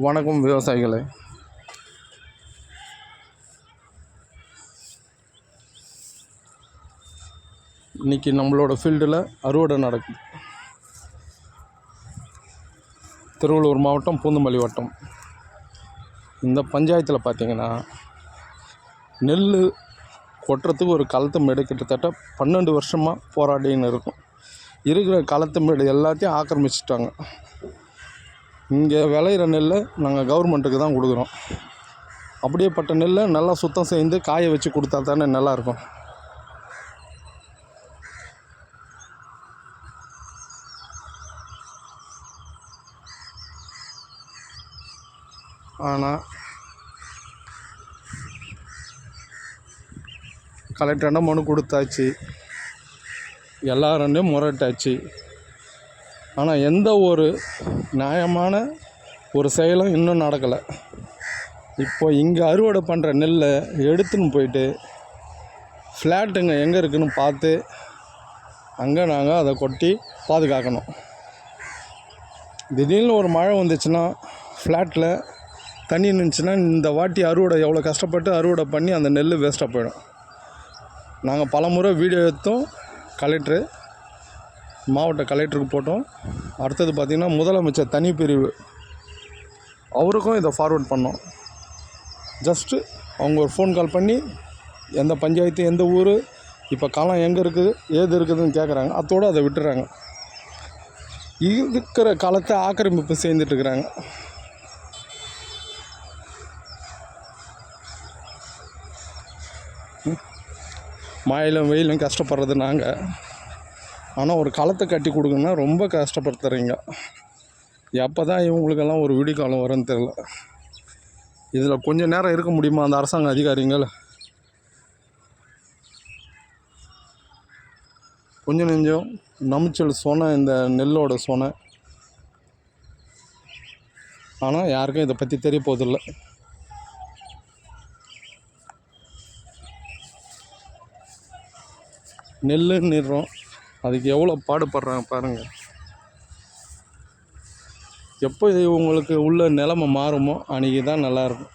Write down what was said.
வணக்கம் விவசாயிகளே. இன்றைக்கி நம்மளோட ஃபீல்டில் அறுவடை நடக்குது. திருவள்ளூர் மாவட்டம் பூந்தமல்லி வட்டம். இந்த பஞ்சாயத்தில் பார்த்திங்கன்னா நெல் கொட்டுறதுக்கு ஒரு களத்து மேடு கிட்டத்தட்ட 12 வருஷமாக போராடின்னு இருக்கும். இருக்கிற களத்து மேடு எல்லாத்தையும் ஆக்கிரமிச்சிட்டாங்க. இங்கே விளையிற நெல்லை நாங்கள் கவர்மெண்ட்டுக்கு தான் கொடுக்குறோம். அப்படியேப்பட்ட நெல்லை நல்லா சுத்தம் செய்து காய வச்சு கொடுத்தா தானே நல்லாயிருக்கும். ஆனால் கலெக்டர்கிட்ட மனு கொடுத்தாச்சு, எல்லாருமே முறையிட்டாச்சு. ஆனால் எந்த ஒரு நியாயமான ஒரு செயலும் இன்னும் நடக்கலை. இப்போ இங்கே அறுவடை பண்ணுற நெல்லை எடுத்துன்னு போயிட்டு ஃப்ளாட்டுங்க எங்கே இருக்குதுன்னு பார்த்து அங்கே நாங்கள் அதை கொட்டி பாதுகாக்கணும். திடீர்னு ஒரு மழை வந்துச்சுன்னா ஃப்ளாட்டில் தண்ணி நின்றுச்சுன்னா இந்த வாட்டி அறுவடை எவ்வளோ கஷ்டப்பட்டு அறுவடை பண்ணி அந்த நெல் வேஸ்ட்டாக போயிடும். நாங்கள் பல முறை வீடியோ எடுத்தோம், மாவட்ட கலெக்டருக்கு போட்டோம். அடுத்தது பார்த்திங்கன்னா முதலமைச்சர் தனிப்பிரிவு அவருக்கும் இதை ஃபார்வேர்ட் பண்ணோம். ஜஸ்ட்டு அவங்க ஒரு ஃபோன் கால் பண்ணி எந்த பஞ்சாயத்து எந்த ஊர் இப்போ களம் எங்கே இருக்குது ஏது இருக்குதுன்னு கேட்குறாங்க. அதோடு அதை விட்டுறாங்க. இருக்கிற களத்தை ஆக்கிரமிப்பு செய்துட்டுருக்குறாங்க. மழையிலும் வெயிலும் கஷ்டப்படுறது நாங்கள். ஆனால் ஒரு களத்தை கட்டி கொடுக்கணுன்னா ரொம்ப கஷ்டப்படுத்துறீங்க. எப்போ தான் இவங்களுக்கெல்லாம் ஒரு விடிகாலம் வரும்னு தெரில. இதில் கொஞ்சம் நேரம் இருக்க முடியுமா அந்த அரசாங்க அதிகாரிகள்? கொஞ்சம் நெஞ்சம் நமிச்சல் சொன்ன இந்த நெல்லோட சொன்ன. ஆனால் யாருக்கும் இதை பற்றி தெரிய போதில்லை. நெல்லுன்னு நிறோம், அதுக்கு எவ்வளோ பாடுபடுறாங்க பாருங்கள். எப்போ இது உங்களுக்கு உள்ள நிலைமை மாறுமோ அன்றைக்கி தான் நல்லாயிருக்கும்.